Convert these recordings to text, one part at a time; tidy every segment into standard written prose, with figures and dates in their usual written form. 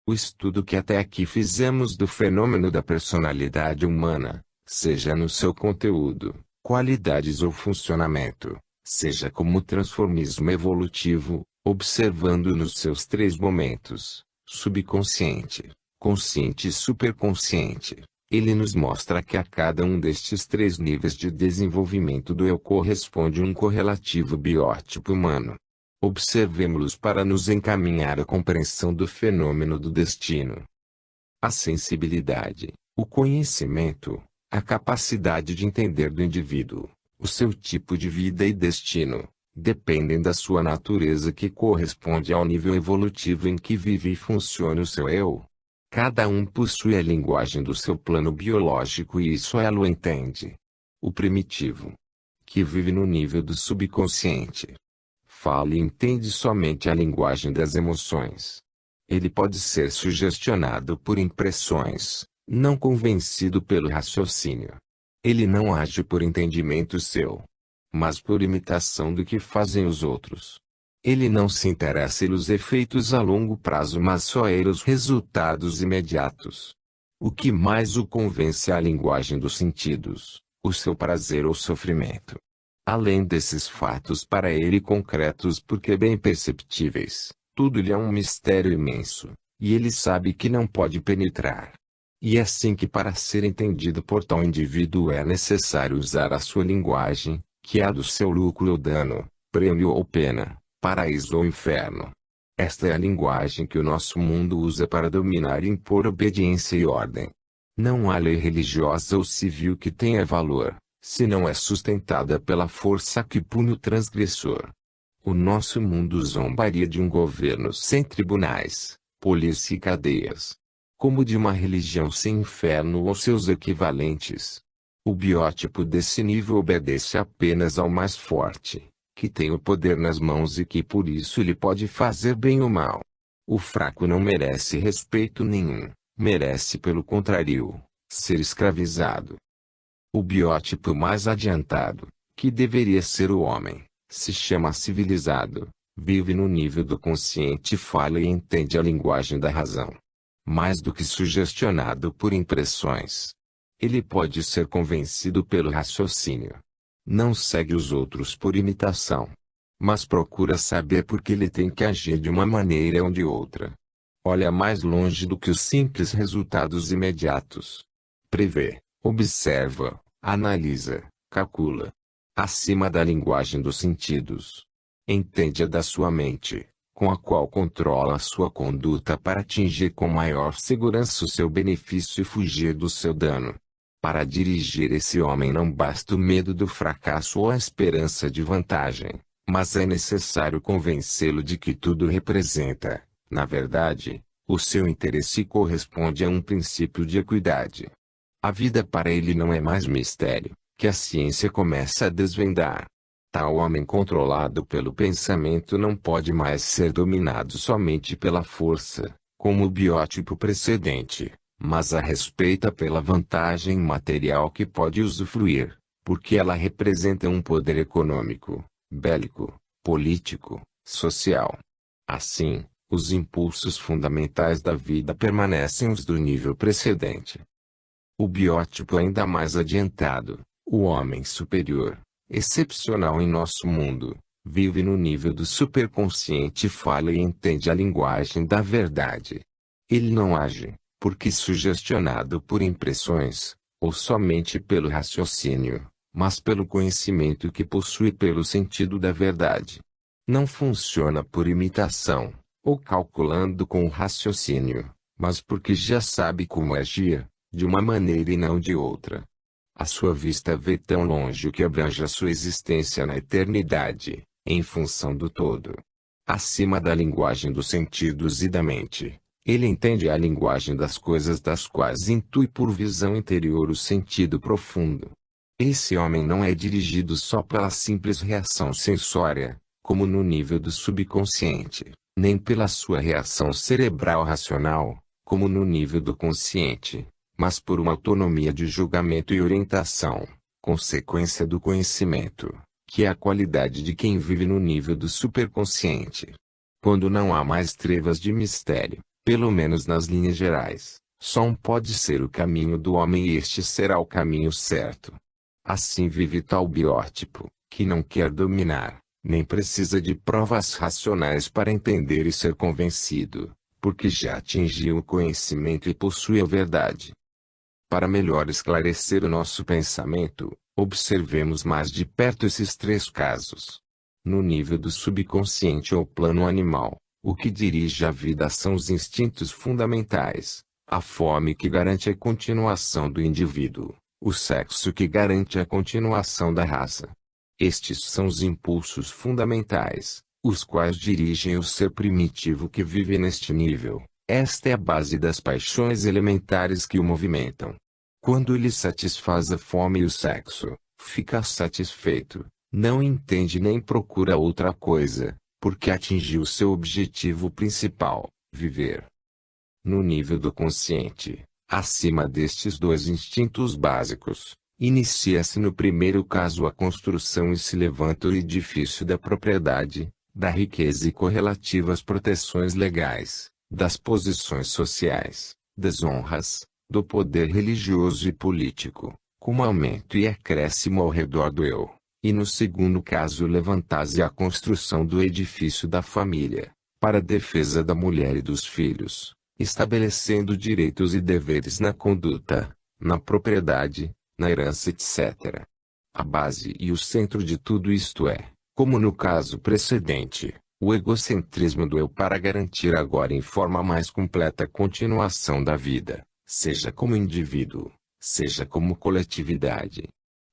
O estudo que até aqui fizemos do fenômeno da personalidade humana, seja no seu conteúdo, qualidades ou funcionamento, seja como transformismo evolutivo, observando nos seus três momentos, subconsciente, consciente e superconsciente, ele nos mostra que a cada um destes três níveis de desenvolvimento do eu corresponde um correlativo biótipo humano. Observemos-los para nos encaminhar à compreensão do fenômeno do destino. A sensibilidade, o conhecimento, a capacidade de entender do indivíduo, o seu tipo de vida e destino, dependem da sua natureza que corresponde ao nível evolutivo em que vive e funciona o seu eu. Cada um possui a linguagem do seu plano biológico e isso ela o entende. O primitivo, que vive no nível do subconsciente, fala e entende somente a linguagem das emoções. Ele pode ser sugestionado por impressões, não convencido pelo raciocínio. Ele não age por entendimento seu, mas por imitação do que fazem os outros. Ele não se interessa pelos efeitos a longo prazo, mas só pelos resultados imediatos. O que mais o convence é a linguagem dos sentidos, o seu prazer ou sofrimento. Além desses fatos para ele concretos porque bem perceptíveis, tudo lhe é um mistério imenso, e ele sabe que não pode penetrar. E é assim que para ser entendido por tal indivíduo é necessário usar a sua linguagem, que é a do seu lucro ou dano, prêmio ou pena, paraíso ou inferno. Esta é a linguagem que o nosso mundo usa para dominar e impor obediência e ordem. Não há lei religiosa ou civil que tenha valor, se não é sustentada pela força que pune o transgressor. O nosso mundo zombaria de um governo sem tribunais, polícia e cadeias, como de uma religião sem inferno ou seus equivalentes. O biótipo desse nível obedece apenas ao mais forte, que tem o poder nas mãos e que por isso lhe pode fazer bem ou mal. O fraco não merece respeito nenhum, merece pelo contrário, ser escravizado. O biótipo mais adiantado, que deveria ser o homem, se chama civilizado, vive no nível do consciente, fala e entende a linguagem da razão. Mais do que sugestionado por impressões. Ele pode ser convencido pelo raciocínio. Não segue os outros por imitação, mas procura saber por que ele tem que agir de uma maneira ou de outra. Olha mais longe do que os simples resultados imediatos. Prevê, observa, analisa, calcula. Acima da linguagem dos sentidos. Entende-a da sua mente, com a qual controla a sua conduta para atingir com maior segurança o seu benefício e fugir do seu dano. Para dirigir esse homem não basta o medo do fracasso ou a esperança de vantagem, mas é necessário convencê-lo de que tudo representa, na verdade, o seu interesse e corresponde a um princípio de equidade. A vida para ele não é mais mistério, que a ciência começa a desvendar. Tal homem controlado pelo pensamento não pode mais ser dominado somente pela força, como o biótipo precedente, mas a respeita pela vantagem material que pode usufruir, porque ela representa um poder econômico, bélico, político, social. Assim, os impulsos fundamentais da vida permanecem os do nível precedente. O biótipo ainda mais adiantado, o homem superior, excepcional em nosso mundo, vive no nível do superconsciente, fala e entende a linguagem da verdade. Ele não age, porque sugestionado por impressões, ou somente pelo raciocínio, mas pelo conhecimento que possui pelo sentido da verdade. Não funciona por imitação, ou calculando com o raciocínio, mas porque já sabe como agir, de uma maneira e não de outra. A sua vista vê tão longe que abrange a sua existência na eternidade, em função do todo. Acima da linguagem dos sentidos e da mente, ele entende a linguagem das coisas das quais intui por visão interior o sentido profundo. Esse homem não é dirigido só pela simples reação sensória, como no nível do subconsciente, nem pela sua reação cerebral racional, como no nível do consciente, mas por uma autonomia de julgamento e orientação, consequência do conhecimento, que é a qualidade de quem vive no nível do superconsciente. Quando não há mais trevas de mistério, Pelo menos nas linhas gerais, só um pode ser o caminho do homem e este será o caminho certo. Assim vive tal biótipo, que não quer dominar, nem precisa de provas racionais para entender e ser convencido, porque já atingiu o conhecimento e possui a verdade. Para melhor esclarecer o nosso pensamento, observemos mais de perto esses três casos. No nível do subconsciente ou plano animal, o que dirige a vida são os instintos fundamentais, a fome que garante a continuação do indivíduo, o sexo que garante a continuação da raça. Estes são os impulsos fundamentais, os quais dirigem o ser primitivo que vive neste nível. Esta é a base das paixões elementares que o movimentam. Quando ele satisfaz a fome e o sexo, fica satisfeito, não entende nem procura outra coisa, porque atingiu seu objetivo principal, viver. No nível do consciente, acima destes dois instintos básicos, inicia-se no primeiro caso a construção e se levanta o edifício da propriedade, da riqueza e correlativas proteções legais, das posições sociais, das honras, do poder religioso e político, como aumento e acréscimo ao redor do eu. E no segundo caso levantar-se a construção do edifício da família, para a defesa da mulher e dos filhos, estabelecendo direitos e deveres na conduta, na propriedade, na herança etc. A base e o centro de tudo isto é, como no caso precedente, o egocentrismo do eu para garantir agora em forma mais completa a continuação da vida, seja como indivíduo, seja como coletividade.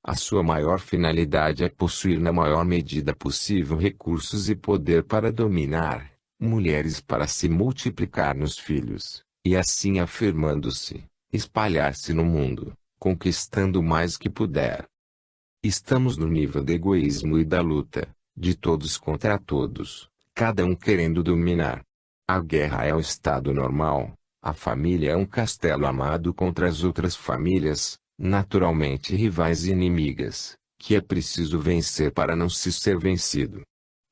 A sua maior finalidade é possuir na maior medida possível recursos e poder para dominar, mulheres para se multiplicar nos filhos, e assim afirmando-se, espalhar-se no mundo, conquistando o mais que puder. Estamos no nível do egoísmo e da luta, de todos contra todos, cada um querendo dominar. A guerra é o estado normal, a família é um castelo armado contra as outras famílias, naturalmente rivais e inimigas, que é preciso vencer para não se ser vencido.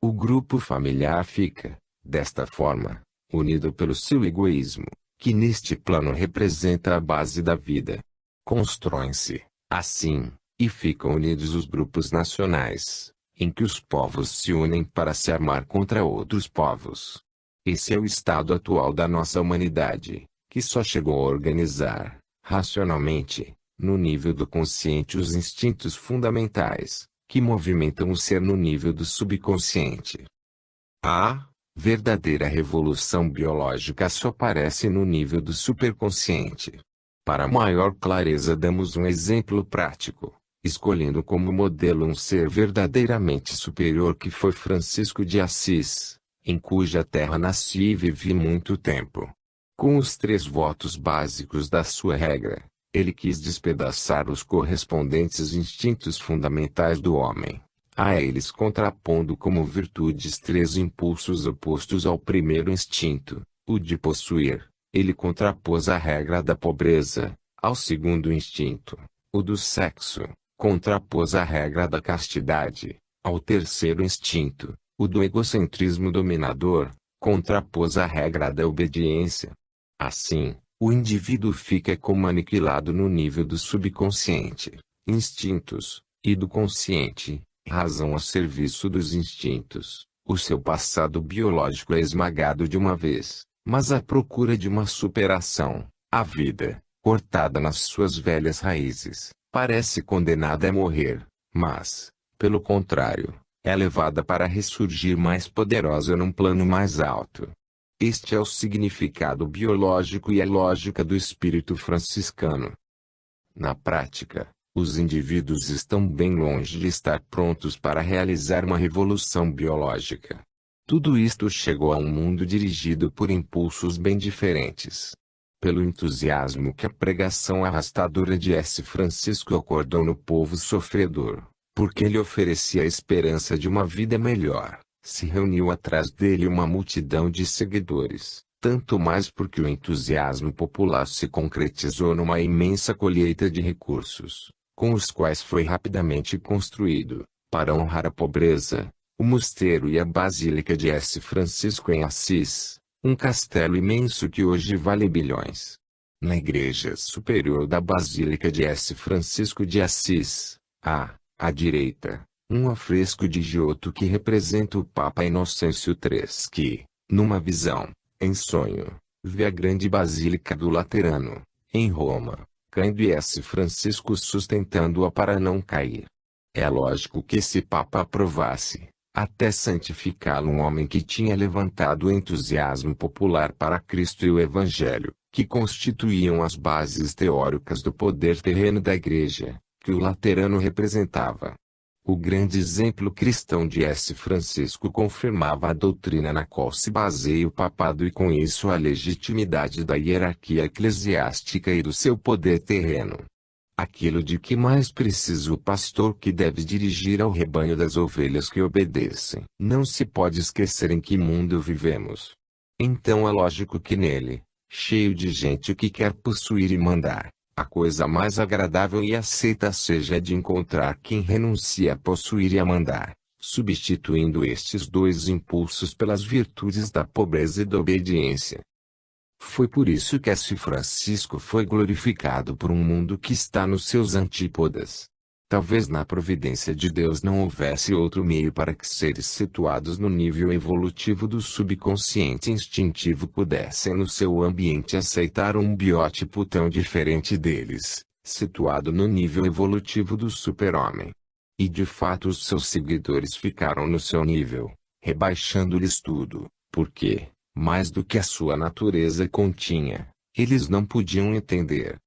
O grupo familiar fica, desta forma, unido pelo seu egoísmo, que neste plano representa a base da vida. Constroem-se, assim, e ficam unidos os grupos nacionais, em que os povos se unem para se armar contra outros povos. Esse é o estado atual da nossa humanidade, que só chegou a organizar, racionalmente, no nível do consciente os instintos fundamentais, que movimentam o ser no nível do subconsciente. A verdadeira revolução biológica só aparece no nível do superconsciente. Para maior clareza damos um exemplo prático, escolhendo como modelo um ser verdadeiramente superior que foi Francisco de Assis, em cuja terra nasci e vivi muito tempo. Com os três votos básicos da sua regra, ele quis despedaçar os correspondentes instintos fundamentais do homem, a eles contrapondo como virtudes três impulsos opostos ao primeiro instinto, o de possuir. Ele contrapôs a regra da pobreza, ao segundo instinto, o do sexo, contrapôs a regra da castidade, ao terceiro instinto, o do egocentrismo dominador, contrapôs a regra da obediência. Assim, o indivíduo fica como aniquilado no nível do subconsciente, instintos, e do consciente, razão a serviço dos instintos. O seu passado biológico é esmagado de uma vez, mas à procura de uma superação, a vida, cortada nas suas velhas raízes, parece condenada a morrer, mas, pelo contrário, é levada para ressurgir mais poderosa num plano mais alto. Este é o significado biológico e a lógica do espírito franciscano. Na prática, os indivíduos estão bem longe de estar prontos para realizar uma revolução biológica. Tudo isto chegou a um mundo dirigido por impulsos bem diferentes. Pelo entusiasmo que a pregação arrastadora de S. Francisco acordou no povo sofredor, porque ele oferecia a esperança de uma vida melhor, se reuniu atrás dele uma multidão de seguidores, tanto mais porque o entusiasmo popular se concretizou numa imensa colheita de recursos, com os quais foi rapidamente construído, para honrar a pobreza, o mosteiro e a basílica de S. Francisco em Assis, Um castelo imenso que hoje vale bilhões. Na igreja superior da Basílica de S. Francisco de Assis, à direita, um afresco de Giotto que representa o Papa Inocêncio III que, numa visão, em sonho, vê a grande Basílica do Laterano, em Roma, caindo e S. Francisco sustentando-a para não cair. É lógico que esse Papa aprovasse, até santificá-lo, um homem que tinha levantado o entusiasmo popular para Cristo e o Evangelho, que constituíam as bases teóricas do poder terreno da Igreja, que o Laterano representava. O grande exemplo cristão de S. Francisco confirmava a doutrina na qual se baseia o papado e com isso a legitimidade da hierarquia eclesiástica e do seu poder terreno. Aquilo de que mais precisa o pastor que deve dirigir ao rebanho das ovelhas que obedecem. Não se pode esquecer em que mundo vivemos. Então é lógico que nele, cheio de gente que quer possuir e mandar, a coisa mais agradável e aceita seja de encontrar quem renuncia a possuir e a mandar, substituindo estes dois impulsos pelas virtudes da pobreza e da obediência. Foi por isso que S. Francisco foi glorificado por um mundo que está nos seus antípodas. Talvez na providência de Deus não houvesse outro meio para que seres situados no nível evolutivo do subconsciente instintivo pudessem no seu ambiente aceitar um biótipo tão diferente deles, situado no nível evolutivo do super-homem. E de fato os seus seguidores ficaram no seu nível, rebaixando-lhes tudo, porque, mais do que a sua natureza continha, eles não podiam entender.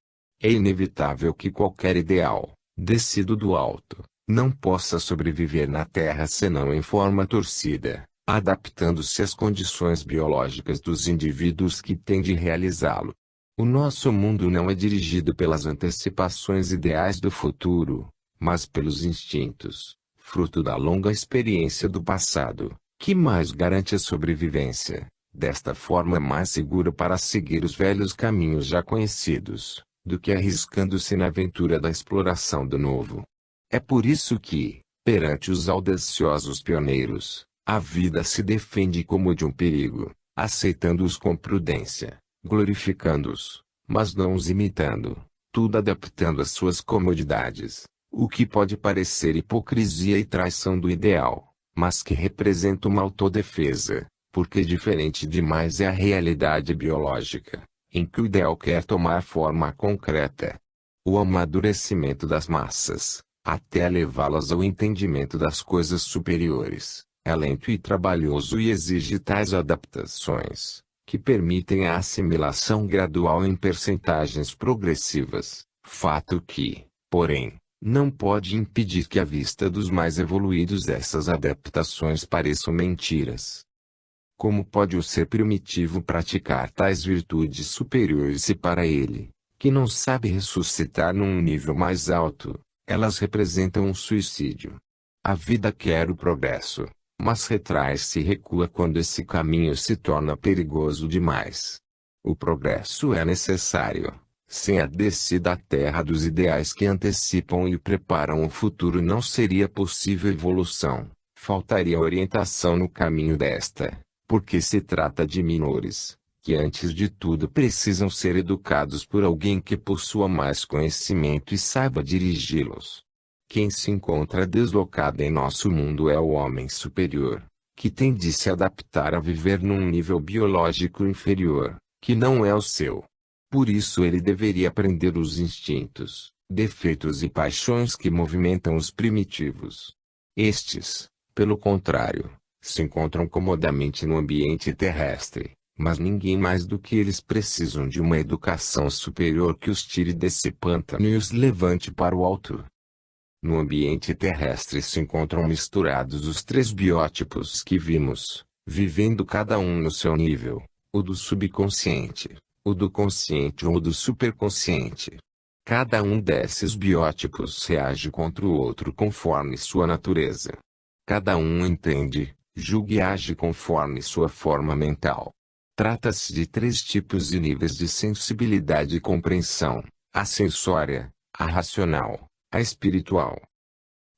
É inevitável que qualquer ideal, descido do alto, não possa sobreviver na Terra senão em forma torcida, adaptando-se às condições biológicas dos indivíduos que têm de realizá-lo. O nosso mundo não é dirigido pelas antecipações ideais do futuro, mas pelos instintos, fruto da longa experiência do passado, que mais garante a sobrevivência. Desta forma é mais seguro para seguir os velhos caminhos já conhecidos, do que arriscando-se na aventura da exploração do novo. É por isso que, perante os audaciosos pioneiros, a vida se defende como de um perigo, aceitando-os com prudência, glorificando-os, mas não os imitando, tudo adaptando às suas comodidades, o que pode parecer hipocrisia e traição do ideal, mas que representa uma autodefesa. Porque diferente demais é a realidade biológica, em que o ideal quer tomar forma concreta. O amadurecimento das massas, até levá-las ao entendimento das coisas superiores, é lento e trabalhoso e exige tais adaptações, que permitem a assimilação gradual em percentagens progressivas, fato que, porém, não pode impedir que à vista dos mais evoluídos essas adaptações pareçam mentiras. Como pode o ser primitivo praticar tais virtudes superiores se para ele, que não sabe ressuscitar num nível mais alto, elas representam um suicídio? A vida quer o progresso, mas retrai-se e recua quando esse caminho se torna perigoso demais. O progresso é necessário. Sem a descida à terra dos ideais que antecipam e preparam o futuro não seria possível evolução, faltaria orientação no caminho desta. Porque se trata de menores, que antes de tudo precisam ser educados por alguém que possua mais conhecimento e saiba dirigi-los. Quem se encontra deslocado em nosso mundo é o homem superior, que tem de se adaptar a viver num nível biológico inferior, que não é o seu. Por isso ele deveria aprender os instintos, defeitos e paixões que movimentam os primitivos. Estes, pelo contrário, se encontram comodamente no ambiente terrestre, mas ninguém mais do que eles precisam de uma educação superior que os tire desse pântano e os levante para o alto. No ambiente terrestre se encontram misturados os três biótipos que vimos, vivendo cada um no seu nível, o do subconsciente, o do consciente ou o do superconsciente. Cada um desses biótipos reage contra o outro conforme sua natureza. Cada um entende, julga e age conforme sua forma mental. Trata-se de três tipos e níveis de sensibilidade e compreensão: a sensória, a racional, a espiritual.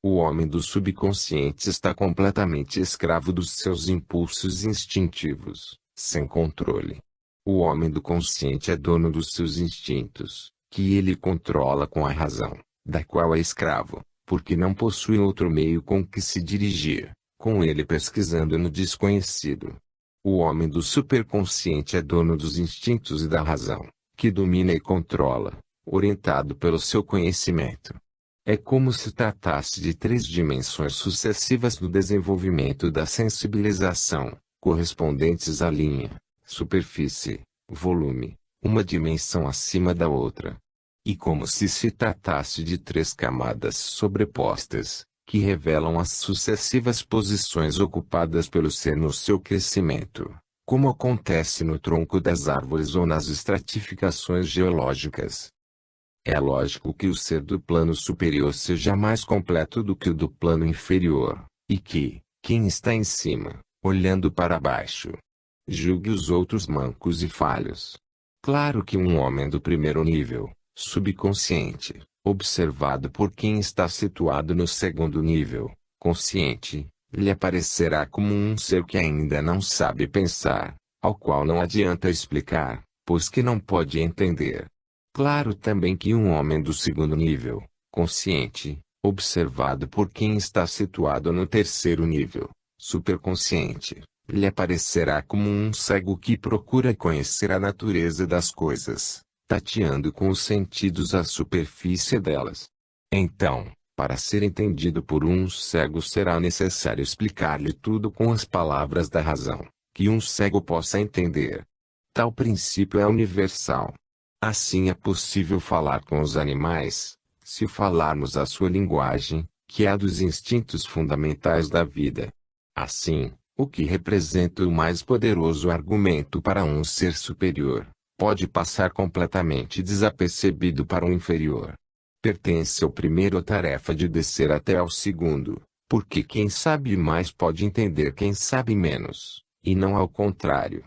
O homem do subconsciente está completamente escravo dos seus impulsos instintivos, sem controle. O homem do consciente é dono dos seus instintos, que ele controla com a razão, da qual é escravo, porque não possui outro meio com que se dirigir, com ele pesquisando no desconhecido. O homem do superconsciente é dono dos instintos e da razão, que domina e controla, orientado pelo seu conhecimento. É como se tratasse de três dimensões sucessivas do desenvolvimento da sensibilização, correspondentes à linha, superfície, volume, uma dimensão acima da outra. E como se tratasse de três camadas sobrepostas, que revelam as sucessivas posições ocupadas pelo ser no seu crescimento, como acontece no tronco das árvores ou nas estratificações geológicas. É lógico que o ser do plano superior seja mais completo do que o do plano inferior, e que, quem está em cima, olhando para baixo, julgue os outros mancos e falhos. Claro que um homem do primeiro nível, subconsciente, observado por quem está situado no segundo nível, consciente, lhe aparecerá como um ser que ainda não sabe pensar, ao qual não adianta explicar, pois que não pode entender. Claro também que um homem do segundo nível, consciente, observado por quem está situado no terceiro nível, superconsciente, lhe aparecerá como um cego que procura conhecer a natureza das coisas, tateando com os sentidos a superfície delas. Então, para ser entendido por um cego será necessário explicar-lhe tudo com as palavras da razão, que um cego possa entender. Tal princípio é universal. Assim é possível falar com os animais, se falarmos a sua linguagem, que é a dos instintos fundamentais da vida. Assim, o que representa o mais poderoso argumento para um ser superior, pode passar completamente desapercebido para o inferior. Pertence ao primeiro a tarefa de descer até ao segundo, porque quem sabe mais pode entender quem sabe menos, e não ao contrário.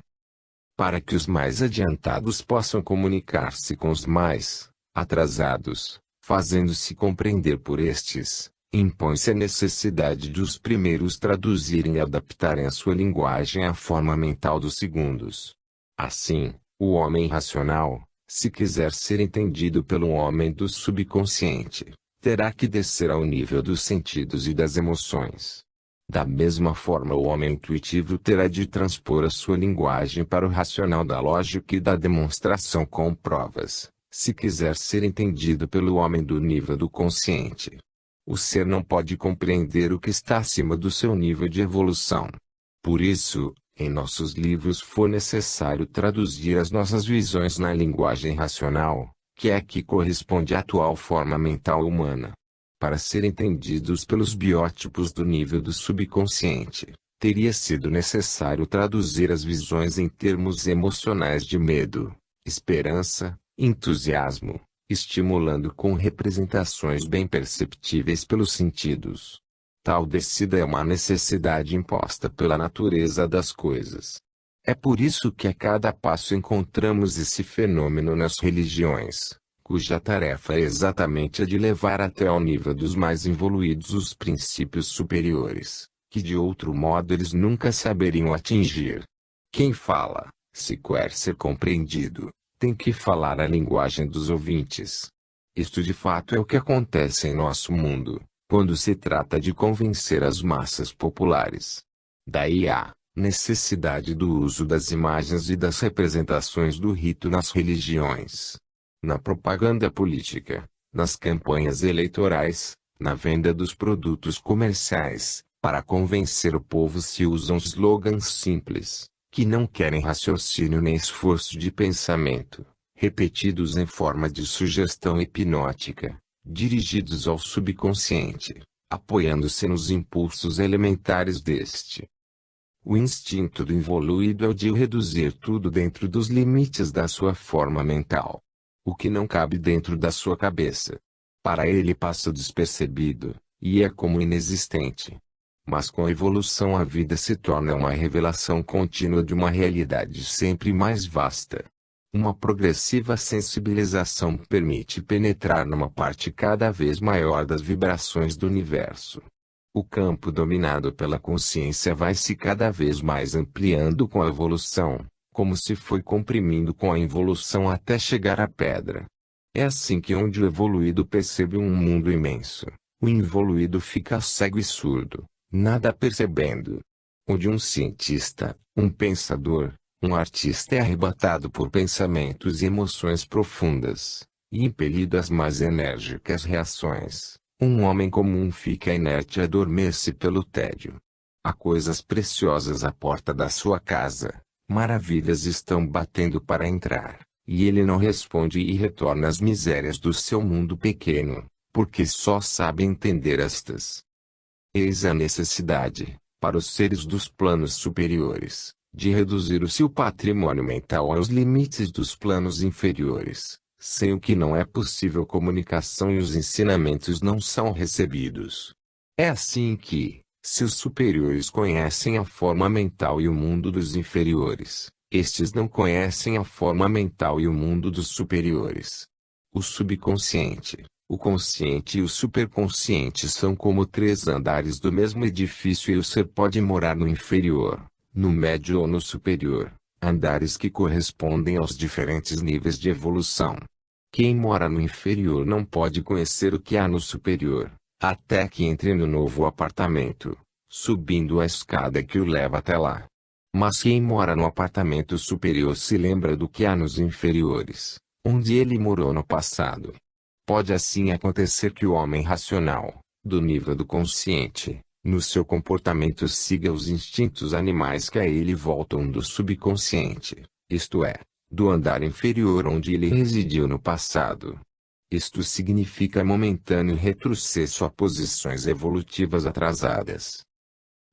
Para que os mais adiantados possam comunicar-se com os mais atrasados, fazendo-se compreender por estes, impõe-se a necessidade de os primeiros traduzirem e adaptarem a sua linguagem à forma mental dos segundos. Assim, o homem racional, se quiser ser entendido pelo homem do subconsciente, terá que descer ao nível dos sentidos e das emoções. Da mesma forma, o homem intuitivo terá de transpor a sua linguagem para o racional da lógica e da demonstração com provas, se quiser ser entendido pelo homem do nível do consciente. O ser não pode compreender o que está acima do seu nível de evolução. Por isso, em nossos livros foi necessário traduzir as nossas visões na linguagem racional, que é a que corresponde à atual forma mental humana. Para ser entendidos pelos biótipos do nível do subconsciente, teria sido necessário traduzir as visões em termos emocionais de medo, esperança, entusiasmo, estimulando com representações bem perceptíveis pelos sentidos. Tal descida é uma necessidade imposta pela natureza das coisas. É por isso que a cada passo encontramos esse fenômeno nas religiões, cuja tarefa é exatamente a de levar até ao nível dos mais evoluídos os princípios superiores, que de outro modo eles nunca saberiam atingir. Quem fala, se quer ser compreendido, tem que falar a linguagem dos ouvintes. Isto de fato é o que acontece em nosso mundo, quando se trata de convencer as massas populares. Daí a necessidade do uso das imagens e das representações do rito nas religiões, na propaganda política, nas campanhas eleitorais, na venda dos produtos comerciais. Para convencer o povo se usam slogans simples, que não querem raciocínio nem esforço de pensamento, repetidos em forma de sugestão hipnótica, dirigidos ao subconsciente, apoiando-se nos impulsos elementares deste. O instinto do involuído é o de reduzir tudo dentro dos limites da sua forma mental. O que não cabe dentro da sua cabeça, para ele passa despercebido, e é como inexistente. Mas com a evolução a vida se torna uma revelação contínua de uma realidade sempre mais vasta. Uma progressiva sensibilização permite penetrar numa parte cada vez maior das vibrações do universo. O campo dominado pela consciência vai se cada vez mais ampliando com a evolução, como se foi comprimindo com a involução até chegar à pedra. É assim que onde o evoluído percebe um mundo imenso, o involuído fica cego e surdo, nada percebendo. Onde um cientista, um pensador, um artista é arrebatado por pensamentos e emoções profundas, e impelido às mais enérgicas reações, um homem comum fica inerte e adormece pelo tédio. Há coisas preciosas à porta da sua casa, maravilhas estão batendo para entrar, e ele não responde e retorna às misérias do seu mundo pequeno, porque só sabe entender estas. Eis a necessidade, para os seres dos planos superiores, de reduzir o seu patrimônio mental aos limites dos planos inferiores, sem o que não é possível comunicação e os ensinamentos não são recebidos. É assim que, se os superiores conhecem a forma mental e o mundo dos inferiores, estes não conhecem a forma mental e o mundo dos superiores. O subconsciente, o consciente e o superconsciente são como três andares do mesmo edifício e o ser pode morar no inferior, no médio ou no superior, andares que correspondem aos diferentes níveis de evolução. Quem mora no inferior não pode conhecer o que há no superior, até que entre no novo apartamento, subindo a escada que o leva até lá. Mas quem mora no apartamento superior se lembra do que há nos inferiores, onde ele morou no passado. Pode assim acontecer que o homem racional, do nível do consciente, no seu comportamento siga os instintos animais que a ele voltam do subconsciente, isto é, do andar inferior onde ele residiu no passado. Isto significa momentâneo retrocesso a posições evolutivas atrasadas.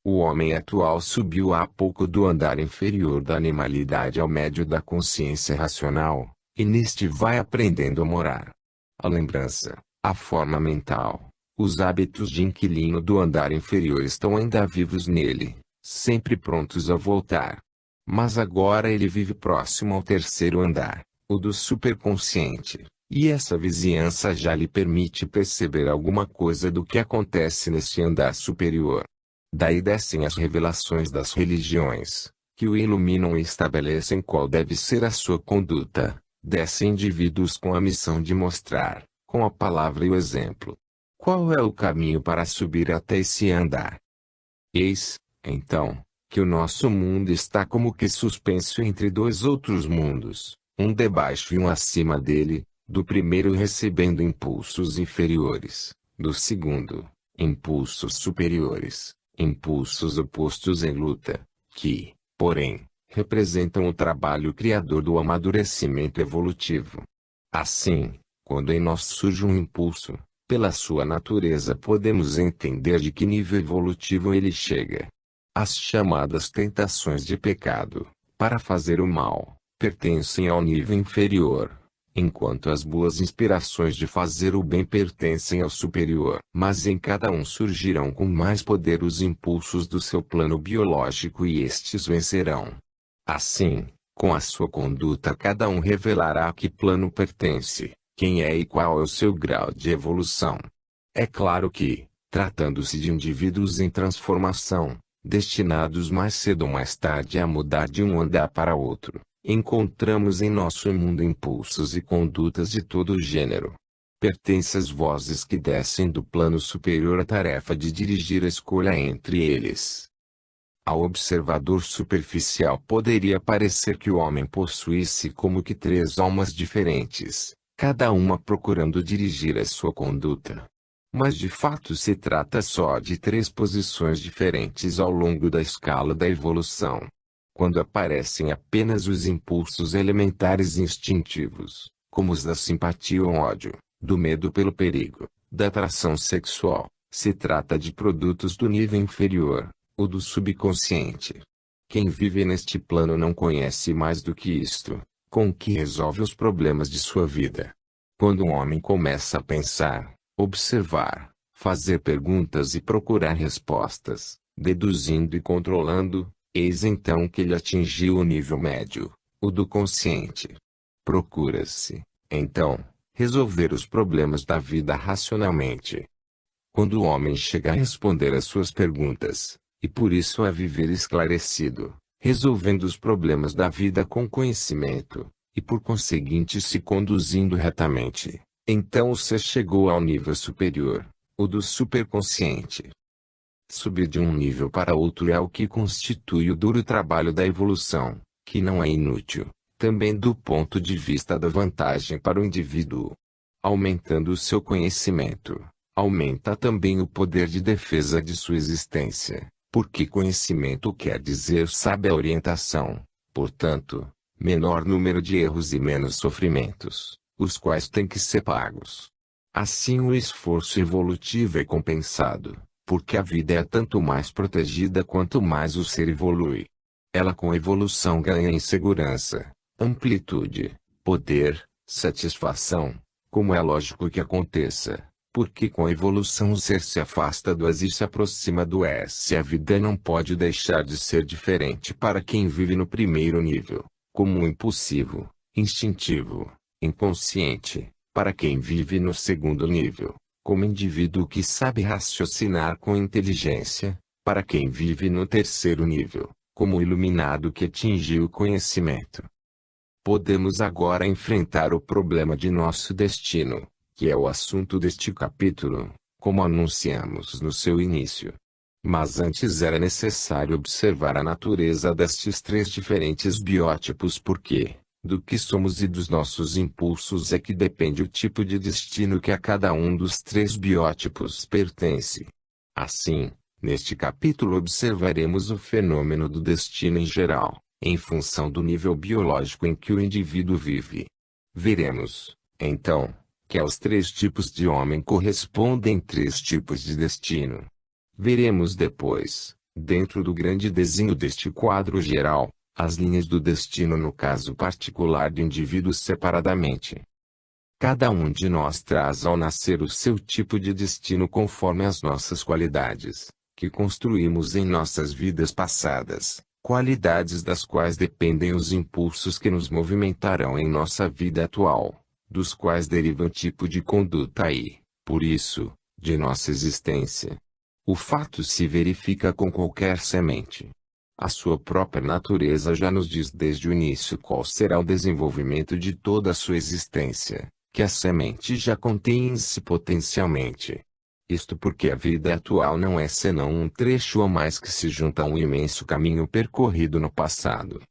O homem atual subiu há pouco do andar inferior da animalidade ao médio da consciência racional, e neste vai aprendendo a morar. A lembrança, a forma mental, os hábitos de inquilino do andar inferior estão ainda vivos nele, sempre prontos a voltar. Mas agora ele vive próximo ao terceiro andar, o do superconsciente, e essa vizinhança já lhe permite perceber alguma coisa do que acontece neste andar superior. Daí descem as revelações das religiões, que o iluminam e estabelecem qual deve ser a sua conduta. Descem indivíduos com a missão de mostrar, com a palavra e o exemplo, qual é o caminho para subir até esse andar. Eis, então, que o nosso mundo está como que suspenso entre dois outros mundos, um debaixo e um acima dele, do primeiro recebendo impulsos inferiores, do segundo, impulsos superiores, impulsos opostos em luta, que, porém, representam o trabalho criador do amadurecimento evolutivo. Assim, quando em nós surge um impulso, pela sua natureza podemos entender de que nível evolutivo ele chega. As chamadas tentações de pecado, para fazer o mal, pertencem ao nível inferior, enquanto as boas inspirações de fazer o bem pertencem ao superior. Mas em cada um surgirão com mais poder os impulsos do seu plano biológico e estes vencerão. Assim, com a sua conduta cada um revelará a que plano pertence, quem é e qual é o seu grau de evolução. É claro que, tratando-se de indivíduos em transformação, destinados mais cedo ou mais tarde a mudar de um andar para outro, encontramos em nosso mundo impulsos e condutas de todo gênero. Pertence às vozes que descem do plano superior a tarefa de dirigir a escolha entre eles. Ao observador superficial poderia parecer que o homem possuísse como que três almas diferentes, cada uma procurando dirigir a sua conduta. Mas de fato se trata só de três posições diferentes ao longo da escala da evolução. Quando aparecem apenas os impulsos elementares instintivos, como os da simpatia ou ódio, do medo pelo perigo, da atração sexual, se trata de produtos do nível inferior, o do subconsciente. Quem vive neste plano não conhece mais do que isto, com que resolve os problemas de sua vida. Quando um homem começa a pensar, observar, fazer perguntas e procurar respostas, deduzindo e controlando, eis então que ele atingiu o nível médio, o do consciente. Procura-se, então, resolver os problemas da vida racionalmente. Quando o homem chega a responder às suas perguntas, e por isso a viver esclarecido, resolvendo os problemas da vida com conhecimento, e por conseguinte se conduzindo retamente, então o ser chegou ao nível superior, o do superconsciente. Subir de um nível para outro é o que constitui o duro trabalho da evolução, que não é inútil, também do ponto de vista da vantagem para o indivíduo. Aumentando o seu conhecimento, aumenta também o poder de defesa de sua existência, porque conhecimento quer dizer sábia orientação, portanto, menor número de erros e menos sofrimentos, os quais têm que ser pagos. Assim o esforço evolutivo é compensado, porque a vida é tanto mais protegida quanto mais o ser evolui. Ela com evolução ganha em segurança, amplitude, poder, satisfação, como é lógico que aconteça, porque com a evolução o ser se afasta do as e se aproxima do S. A vida não pode deixar de ser diferente para quem vive no primeiro nível, como impulsivo, instintivo, inconsciente, para quem vive no segundo nível, como indivíduo que sabe raciocinar com inteligência, para quem vive no terceiro nível, como iluminado que atingiu o conhecimento. Podemos agora enfrentar o problema de nosso destino, que é o assunto deste capítulo, como anunciamos no seu início. Mas antes era necessário observar a natureza destes três diferentes biótipos porque, do que somos e dos nossos impulsos é que depende o tipo de destino que a cada um dos três biótipos pertence. Assim, neste capítulo observaremos o fenômeno do destino em geral, em função do nível biológico em que o indivíduo vive. Veremos, então, que aos três tipos de homem correspondem três tipos de destino. Veremos depois, dentro do grande desenho deste quadro geral, as linhas do destino no caso particular do indivíduo separadamente. Cada um de nós traz ao nascer o seu tipo de destino conforme as nossas qualidades, que construímos em nossas vidas passadas, qualidades das quais dependem os impulsos que nos movimentarão em nossa vida atual, dos quais deriva o tipo de conduta e, por isso, de nossa existência. O fato se verifica com qualquer semente. A sua própria natureza já nos diz desde o início qual será o desenvolvimento de toda a sua existência, que a semente já contém em si potencialmente. Isto porque a vida atual não é senão um trecho a mais que se junta a um imenso caminho percorrido no passado.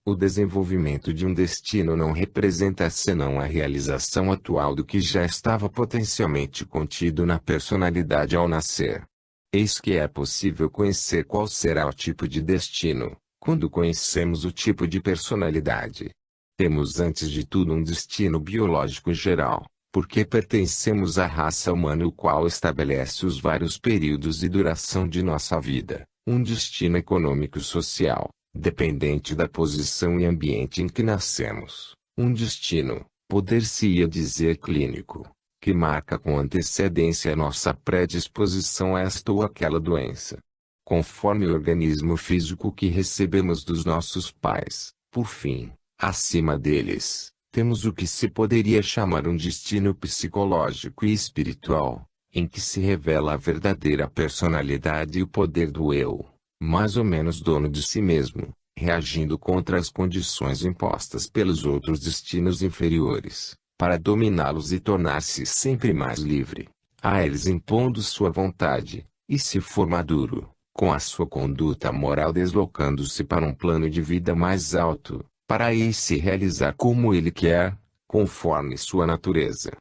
O desenvolvimento de um destino não representa senão a realização atual do que já estava potencialmente contido na personalidade ao nascer. Eis que é possível conhecer qual será o tipo de destino, quando conhecemos o tipo de personalidade. Temos antes de tudo um destino biológico geral, porque pertencemos à raça humana o qual estabelece os vários períodos e duração de nossa vida, um destino econômico-social, dependente da posição e ambiente em que nascemos, um destino, poder-se-ia dizer clínico, que marca com antecedência a nossa predisposição a esta ou aquela doença. Conforme o organismo físico que recebemos dos nossos pais, por fim, acima deles, temos o que se poderia chamar um destino psicológico e espiritual, em que se revela a verdadeira personalidade e o poder do eu, mais ou menos dono de si mesmo, reagindo contra as condições impostas pelos outros destinos inferiores, para dominá-los e tornar-se sempre mais livre, a eles impondo sua vontade, e se for maduro, com a sua conduta moral deslocando-se para um plano de vida mais alto, para aí se realizar como ele quer, conforme sua natureza.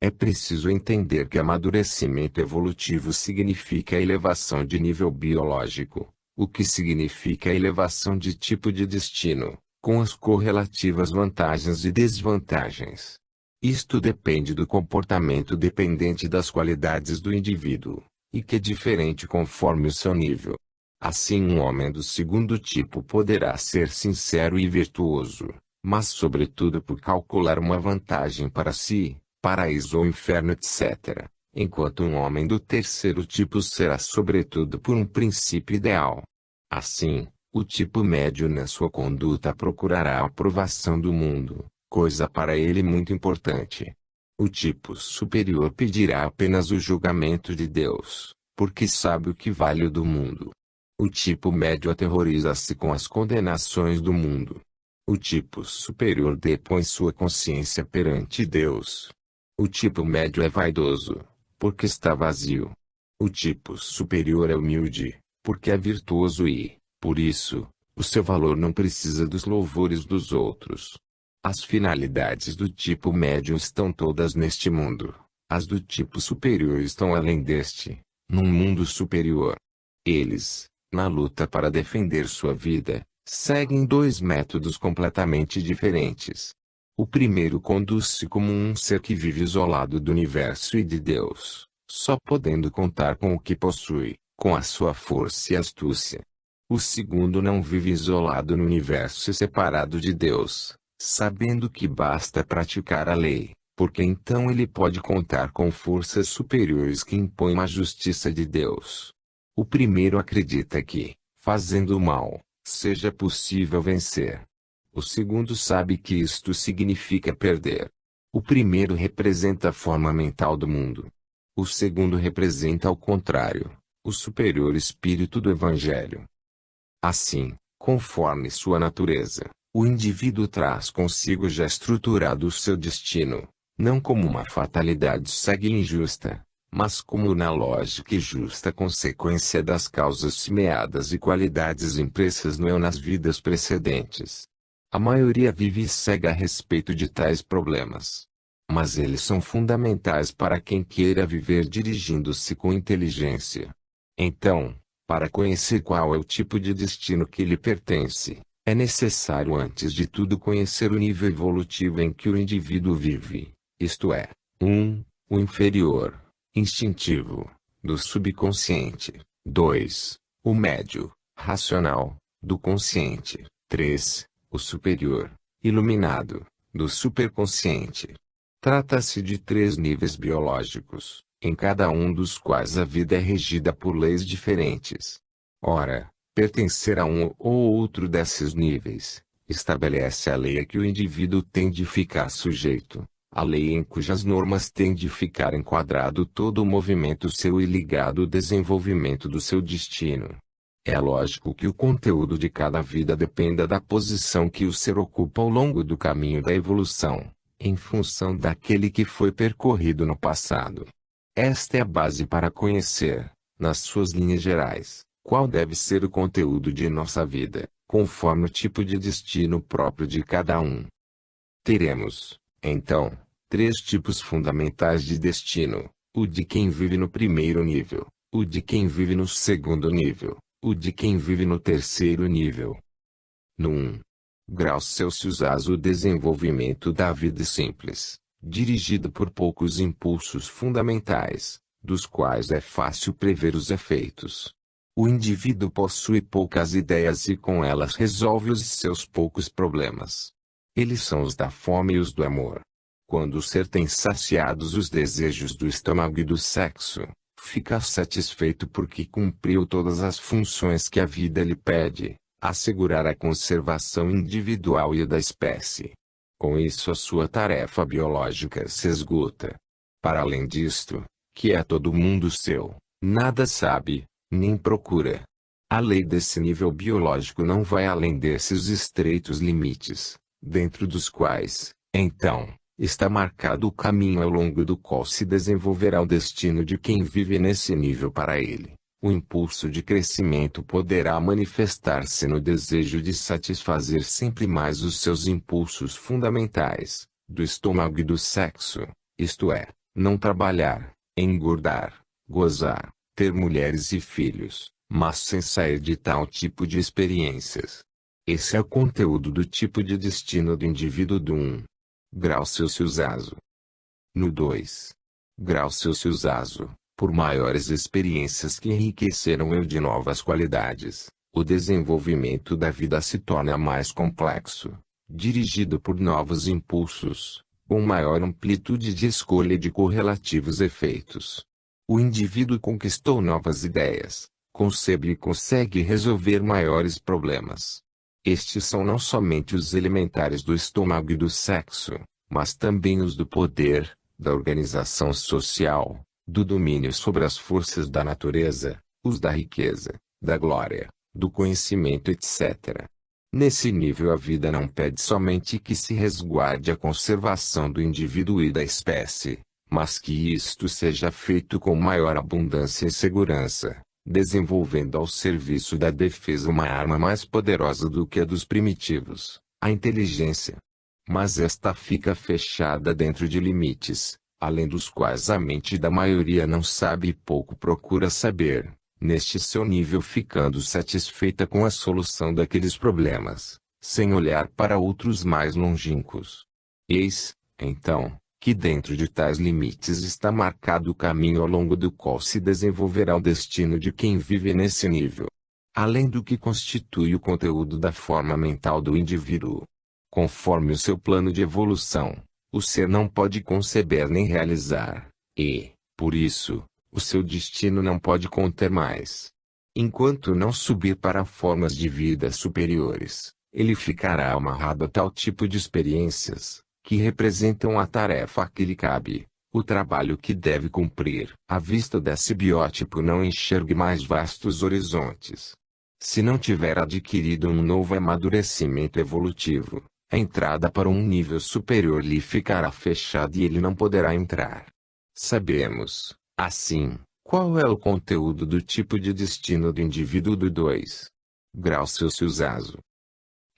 É preciso entender que amadurecimento evolutivo significa elevação de nível biológico, o que significa elevação de tipo de destino, com as correlativas vantagens e desvantagens. Isto depende do comportamento dependente das qualidades do indivíduo, e que é diferente conforme o seu nível. Assim um homem do segundo tipo poderá ser sincero e virtuoso, mas sobretudo por calcular uma vantagem para si, paraíso ou inferno etc., enquanto um homem do terceiro tipo será sobretudo por um princípio ideal. Assim, o tipo médio na sua conduta procurará a aprovação do mundo, coisa para ele muito importante. O tipo superior pedirá apenas o julgamento de Deus, porque sabe o que vale o do mundo. O tipo médio aterroriza-se com as condenações do mundo. O tipo superior depõe sua consciência perante Deus. O tipo médio é vaidoso, porque está vazio. O tipo superior é humilde, porque é virtuoso e, por isso, o seu valor não precisa dos louvores dos outros. As finalidades do tipo médio estão todas neste mundo. As do tipo superior estão além deste, num mundo superior. Eles, na luta para defender sua vida, seguem dois métodos completamente diferentes. O primeiro conduz-se como um ser que vive isolado do universo e de Deus, só podendo contar com o que possui, com a sua força e astúcia. O segundo não vive isolado no universo e separado de Deus, sabendo que basta praticar a lei, porque então ele pode contar com forças superiores que impõem a justiça de Deus. O primeiro acredita que, fazendo o mal, seja possível vencer. O segundo sabe que isto significa perder. O primeiro representa a forma mental do mundo. O segundo representa ao contrário, o superior espírito do Evangelho. Assim, conforme sua natureza, o indivíduo traz consigo já estruturado o seu destino, não como uma fatalidade cega e injusta, mas como na lógica e justa consequência das causas semeadas e qualidades impressas no eu nas vidas precedentes. A maioria vive cega a respeito de tais problemas. Mas eles são fundamentais para quem queira viver dirigindo-se com inteligência. Então, para conhecer qual é o tipo de destino que lhe pertence, é necessário antes de tudo conhecer o nível evolutivo em que o indivíduo vive, isto é, 1. O inferior, instintivo, do subconsciente, 2. O médio, racional, do consciente, 3. O superior, iluminado, do superconsciente. Trata-se de 3 níveis biológicos, em cada um dos quais a vida é regida por leis diferentes. Ora, pertencer a um ou outro desses níveis, estabelece a lei a que o indivíduo tem de ficar sujeito, a lei em cujas normas tem de ficar enquadrado todo o movimento seu e ligado o desenvolvimento do seu destino. É lógico que o conteúdo de cada vida dependa da posição que o ser ocupa ao longo do caminho da evolução, em função daquele que foi percorrido no passado. Esta é a base para conhecer, nas suas linhas gerais, qual deve ser o conteúdo de nossa vida, conforme o tipo de destino próprio de cada um. Teremos, então, 3 tipos fundamentais de destino: o de quem vive no primeiro nível, o de quem vive no segundo nível, o de quem vive no terceiro nível. No 1. Graus Celsius o desenvolvimento da vida simples, dirigido por poucos impulsos fundamentais, dos quais é fácil prever os efeitos. O indivíduo possui poucas ideias e com elas resolve os seus poucos problemas. Eles são os da fome e os do amor. Quando o ser tem saciados os desejos do estômago e do sexo, fica satisfeito porque cumpriu todas as funções que a vida lhe pede, assegurar a conservação individual e da espécie. Com isso a sua tarefa biológica se esgota. Para além disto, que é todo mundo seu, nada sabe, nem procura. A lei desse nível biológico não vai além desses estreitos limites, dentro dos quais, então, está marcado o caminho ao longo do qual se desenvolverá o destino de quem vive nesse nível para ele. O impulso de crescimento poderá manifestar-se no desejo de satisfazer sempre mais os seus impulsos fundamentais, do estômago e do sexo, isto é, não trabalhar, engordar, gozar, ter mulheres e filhos, mas sem sair de tal tipo de experiências. Esse é o conteúdo do tipo de destino do indivíduo do 1. Grau Celsius. No 2. Grau Celsius, por maiores experiências que enriqueceram eu de novas qualidades, o desenvolvimento da vida se torna mais complexo, dirigido por novos impulsos, com maior amplitude de escolha e de correlativos efeitos. O indivíduo conquistou novas ideias, concebe e consegue resolver maiores problemas. Estes são não somente os elementares do estômago e do sexo, mas também os do poder, da organização social, do domínio sobre as forças da natureza, os da riqueza, da glória, do conhecimento, etc. Nesse nível a vida não pede somente que se resguarde a conservação do indivíduo e da espécie, mas que isto seja feito com maior abundância e segurança, desenvolvendo ao serviço da defesa uma arma mais poderosa do que a dos primitivos, a inteligência. Mas esta fica fechada dentro de limites, além dos quais a mente da maioria não sabe e pouco procura saber, neste seu nível ficando satisfeita com a solução daqueles problemas, sem olhar para outros mais longínquos. Eis, então, que dentro de tais limites está marcado o caminho ao longo do qual se desenvolverá o destino de quem vive nesse nível. Além do que constitui o conteúdo da forma mental do indivíduo. Conforme o seu plano de evolução, o ser não pode conceber nem realizar, e, por isso, o seu destino não pode conter mais. Enquanto não subir para formas de vida superiores, ele ficará amarrado a tal tipo de experiências, que representam a tarefa que lhe cabe, o trabalho que deve cumprir. À vista desse biótipo não enxergue mais vastos horizontes. Se não tiver adquirido um novo amadurecimento evolutivo, a entrada para um nível superior lhe ficará fechada e ele não poderá entrar. Sabemos, assim, qual é o conteúdo do tipo de destino do indivíduo do 2. Grau Celsius Aso.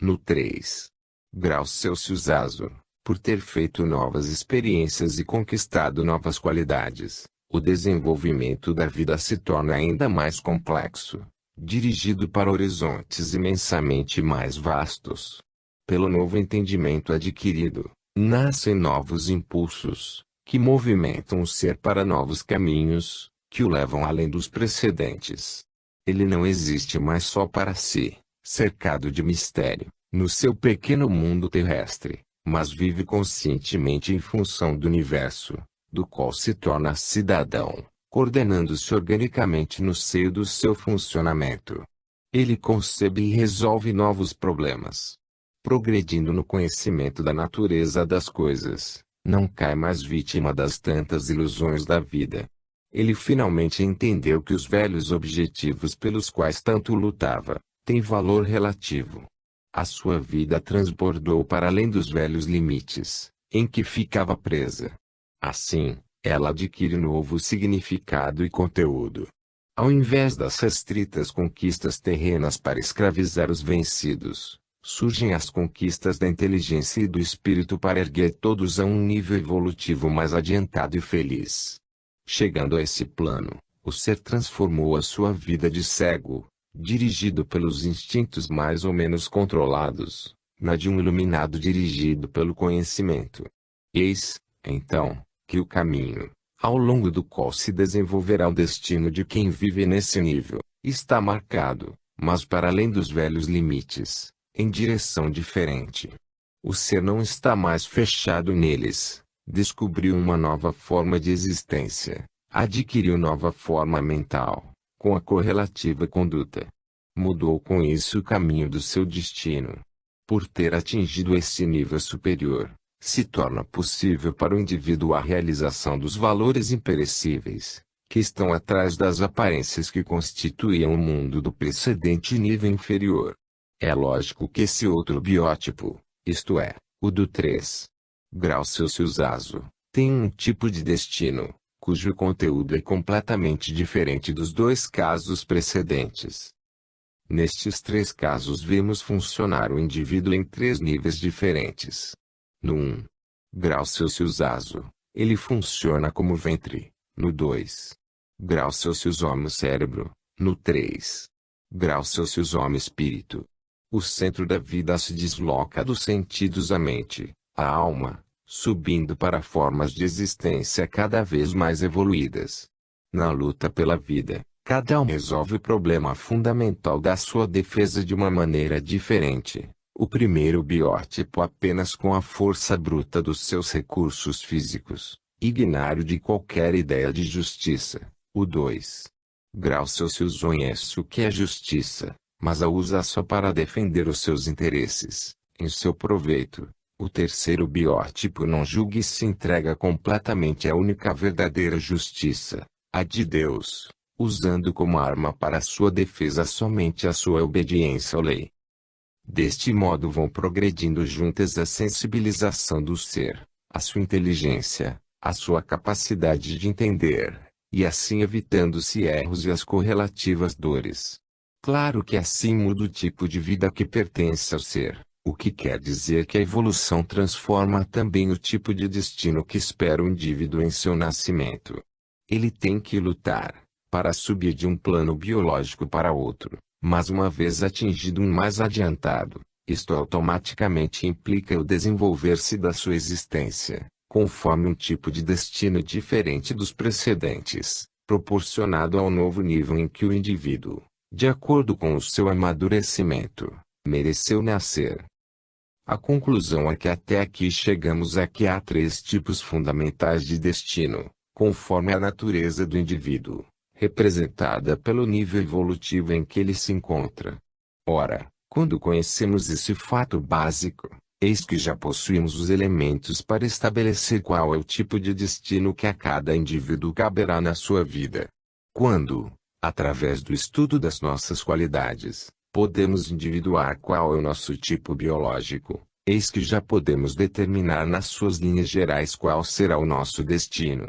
No 3. Grau Celsius Aso, por ter feito novas experiências e conquistado novas qualidades, o desenvolvimento da vida se torna ainda mais complexo, dirigido para horizontes imensamente mais vastos. Pelo novo entendimento adquirido, nascem novos impulsos, que movimentam o ser para novos caminhos, que o levam além dos precedentes. Ele não existe mais só para si, cercado de mistério, no seu pequeno mundo terrestre, mas vive conscientemente em função do universo, do qual se torna cidadão, coordenando-se organicamente no seio do seu funcionamento. Ele concebe e resolve novos problemas. Progredindo no conhecimento da natureza das coisas, não cai mais vítima das tantas ilusões da vida. Ele finalmente entendeu que os velhos objetivos pelos quais tanto lutava, têm valor relativo. A sua vida transbordou para além dos velhos limites, em que ficava presa. Assim, ela adquire novo significado e conteúdo. Ao invés das restritas conquistas terrenas para escravizar os vencidos, surgem as conquistas da inteligência e do espírito para erguer todos a um nível evolutivo mais adiantado e feliz. Chegando a esse plano, o ser transformou a sua vida de cego, dirigido pelos instintos mais ou menos controlados, na de um iluminado dirigido pelo conhecimento. Eis, então, que o caminho, ao longo do qual se desenvolverá o destino de quem vive nesse nível, está marcado, mas para além dos velhos limites, em direção diferente. O ser não está mais fechado neles, descobriu uma nova forma de existência, adquiriu nova forma mental, com a correlativa conduta. Mudou com isso o caminho do seu destino. Por ter atingido esse nível superior, se torna possível para o indivíduo a realização dos valores imperecíveis, que estão atrás das aparências que constituíam o mundo do precedente nível inferior. É lógico que esse outro biótipo, isto é, o do 3. Grau Celsius Aso, tem um tipo de destino, cujo conteúdo é completamente diferente dos 2 casos precedentes. Nestes 3 casos vemos funcionar o indivíduo em 3 níveis diferentes. No 1. Grau Celsius Aso, ele funciona como ventre. No 2. Grau Celsius Homo Cérebro. No 3. Grau Celsius Homo Espírito. O centro da vida se desloca dos sentidos à mente, à alma, subindo para formas de existência cada vez mais evoluídas. Na luta pela vida, cada um resolve o problema fundamental da sua defesa de uma maneira diferente. O primeiro biótipo apenas com a força bruta dos seus recursos físicos, ignário de qualquer ideia de justiça. O 2. Grau Celsius conhece o que é justiça, mas a usa só para defender os seus interesses, em seu proveito, O terceiro biótipo não julga e se entrega completamente à única verdadeira justiça, a de Deus, usando como arma para sua defesa somente a sua obediência à lei. Deste modo vão progredindo juntas a sensibilização do ser, a sua inteligência, a sua capacidade de entender, e assim evitando-se erros e as correlativas dores. Claro que assim muda o tipo de vida que pertence ao ser, o que quer dizer que a evolução transforma também o tipo de destino que espera o indivíduo em seu nascimento. Ele tem que lutar, para subir de um plano biológico para outro, mas uma vez atingido um mais adiantado, isto automaticamente implica o desenvolver-se da sua existência, conforme um tipo de destino diferente dos precedentes, proporcionado ao novo nível em que o indivíduo, de acordo com o seu amadurecimento, mereceu nascer. A conclusão é que até aqui chegamos a que há três tipos fundamentais de destino, conforme a natureza do indivíduo, representada pelo nível evolutivo em que ele se encontra. Ora, quando conhecemos esse fato básico, eis que já possuímos os elementos para estabelecer qual é o tipo de destino que a cada indivíduo caberá na sua vida. Quando, através do estudo das nossas qualidades, podemos individuar qual é o nosso tipo biológico, eis que já podemos determinar nas suas linhas gerais qual será o nosso destino.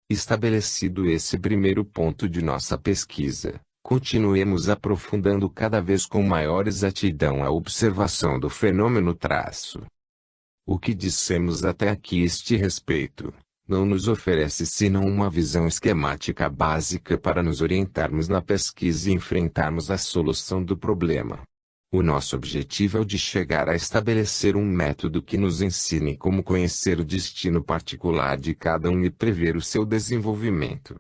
Estabelecido esse primeiro ponto de nossa pesquisa, continuemos aprofundando cada vez com maior exatidão a observação do fenômeno traço. O que dissemos até aqui a este respeito, não nos oferece senão uma visão esquemática básica para nos orientarmos na pesquisa e enfrentarmos a solução do problema. O nosso objetivo é o de chegar a estabelecer um método que nos ensine como conhecer o destino particular de cada um e prever o seu desenvolvimento.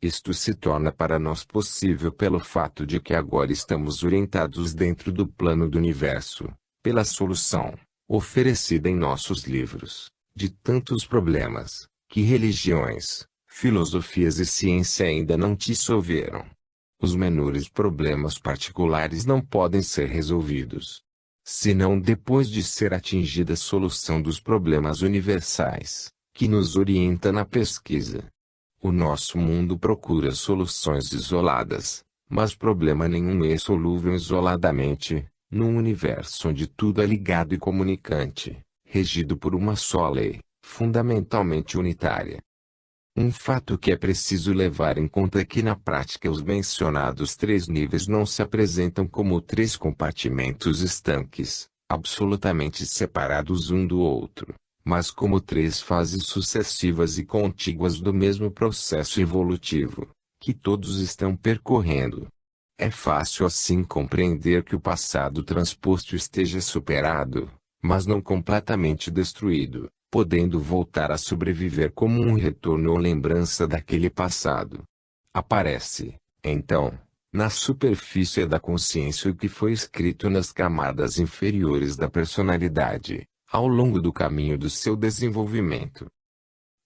Isto se torna para nós possível pelo fato de que agora estamos orientados dentro do plano do universo, pela solução, oferecida em nossos livros, de tantos problemas, que religiões, filosofias e ciência ainda não dissolveram. Os menores problemas particulares não podem ser resolvidos, senão depois de ser atingida a solução dos problemas universais, que nos orienta na pesquisa. O nosso mundo procura soluções isoladas, mas problema nenhum é solúvel isoladamente, num universo onde tudo é ligado e comunicante, regido por uma só lei, fundamentalmente unitária. Um fato que é preciso levar em conta é que na prática os mencionados três níveis não se apresentam como três compartimentos estanques, absolutamente separados um do outro, mas como três fases sucessivas e contíguas do mesmo processo evolutivo, que todos estão percorrendo. É fácil assim compreender que o passado transposto esteja superado, mas não completamente destruído, podendo voltar a sobreviver como um retorno ou lembrança daquele passado. Aparece, então, na superfície da consciência o que foi escrito nas camadas inferiores da personalidade, ao longo do caminho do seu desenvolvimento.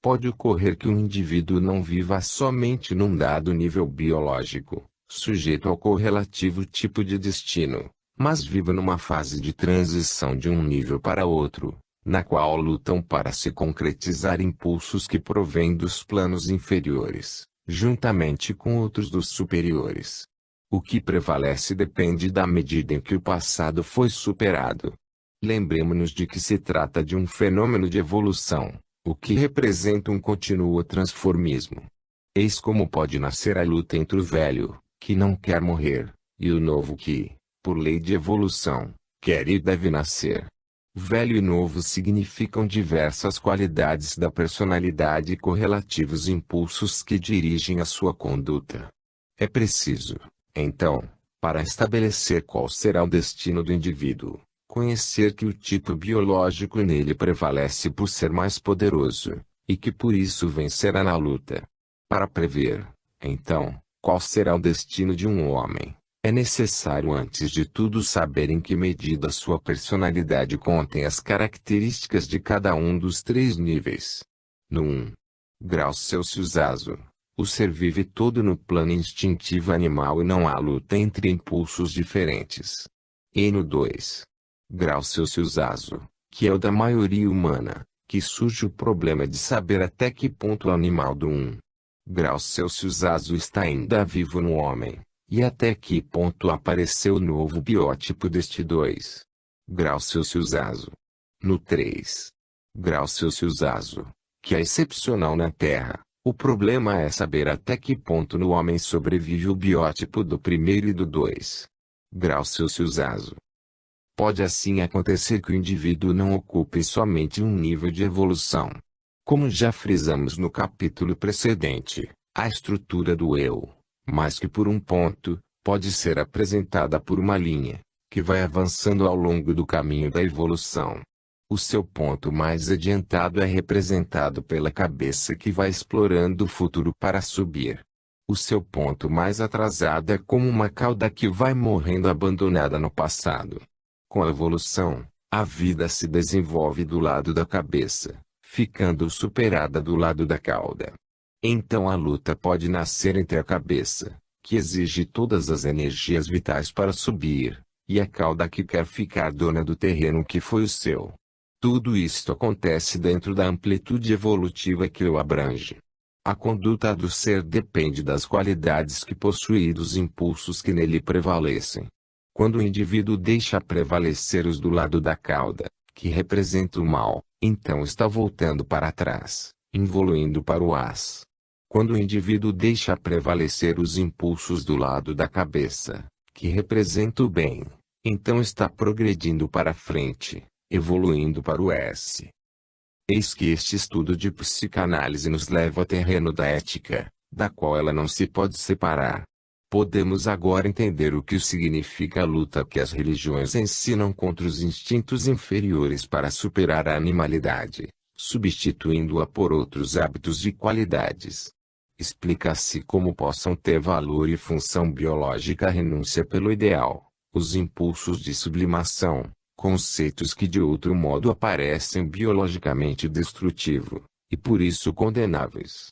Pode ocorrer que um indivíduo não viva somente num dado nível biológico, sujeito ao correlativo tipo de destino, mas viva numa fase de transição de um nível para outro, na qual lutam para se concretizar impulsos que provêm dos planos inferiores, juntamente com outros dos superiores. O que prevalece depende da medida em que o passado foi superado. Lembremos-nos de que se trata de um fenômeno de evolução, o que representa um contínuo transformismo. Eis como pode nascer a luta entre o velho, que não quer morrer, e o novo que, por lei de evolução, quer e deve nascer. Velho e novo significam diversas qualidades da personalidade e correlativos impulsos que dirigem a sua conduta. É preciso, então, para estabelecer qual será o destino do indivíduo, conhecer que o tipo biológico nele prevalece por ser mais poderoso, e que por isso vencerá na luta. Para prever, então, qual será o destino de um homem, é necessário antes de tudo saber em que medida sua personalidade contém as características de cada um dos três níveis. No 1 grau Celsius ASO, o ser vive todo no plano instintivo animal e não há luta entre impulsos diferentes. E no 2 grau Celsius ASO, que é o da maioria humana, que surge o problema de saber até que ponto o animal do 1 grau Celsius azul está ainda vivo no homem, e até que ponto apareceu o novo biótipo deste 2 grau Celsius azul. No 3 grau Celsius azul, que é excepcional na Terra, o problema é saber até que ponto no homem sobrevive o biótipo do 1º e do 2 grau Celsius azul. Pode assim acontecer que o indivíduo não ocupe somente um nível de evolução. Como já frisamos no capítulo precedente, a estrutura do eu, mais que por um ponto, pode ser apresentada por uma linha, que vai avançando ao longo do caminho da evolução. O seu ponto mais adiantado é representado pela cabeça que vai explorando o futuro para subir. O seu ponto mais atrasado é como uma cauda que vai morrendo abandonada no passado. Com a evolução, a vida se desenvolve do lado da cabeça, ficando superada do lado da cauda. Então a luta pode nascer entre a cabeça, que exige todas as energias vitais para subir, e a cauda que quer ficar dona do terreno que foi o seu. Tudo isto acontece dentro da amplitude evolutiva que o abrange. A conduta do ser depende das qualidades que possui e dos impulsos que nele prevalecem. Quando o indivíduo deixa prevalecer os do lado da cauda, que representa o mal, então está voltando para trás, evoluindo para o as. Quando o indivíduo deixa prevalecer os impulsos do lado da cabeça, que representa o bem, então está progredindo para frente, evoluindo para o S. Eis que este estudo de psicanálise nos leva ao terreno da ética, da qual ela não se pode separar. Podemos agora entender o que significa a luta que as religiões ensinam contra os instintos inferiores para superar a animalidade, substituindo-a por outros hábitos e qualidades. Explica-se como possam ter valor e função biológica a renúncia pelo ideal, os impulsos de sublimação, conceitos que de outro modo aparecem biologicamente destrutivos, e por isso condenáveis.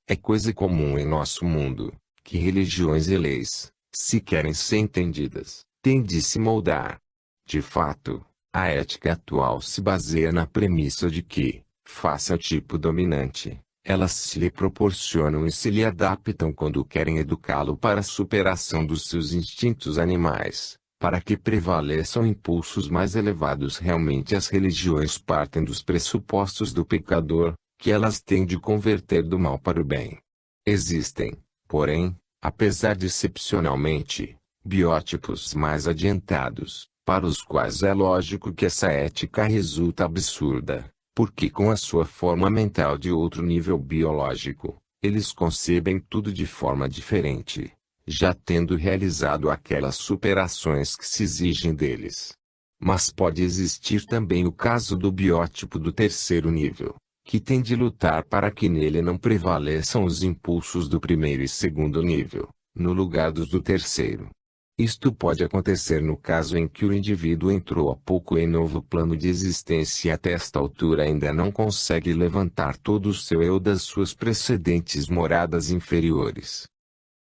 É coisa comum em nosso mundo, que religiões e leis, se querem ser entendidas, têm de se moldar. De fato, a ética atual se baseia na premissa de que, face ao tipo dominante, elas se lhe proporcionam e se lhe adaptam quando querem educá-lo para a superação dos seus instintos animais, para que prevaleçam impulsos mais elevados. Realmente as religiões partem dos pressupostos do pecador, que elas têm de converter do mal para o bem. Existem, porém, apesar de excepcionalmente, biótipos mais adiantados, para os quais é lógico que essa ética resulta absurda, porque com a sua forma mental de outro nível biológico, eles concebem tudo de forma diferente, já tendo realizado aquelas superações que se exigem deles. Mas pode existir também o caso do biótipo do 3º nível, que tem de lutar para que nele não prevaleçam os impulsos do 1º e 2º nível, no lugar dos do 3º. Isto pode acontecer no caso em que o indivíduo entrou há pouco em novo plano de existência e até esta altura ainda não consegue levantar todo o seu eu das suas precedentes moradas inferiores.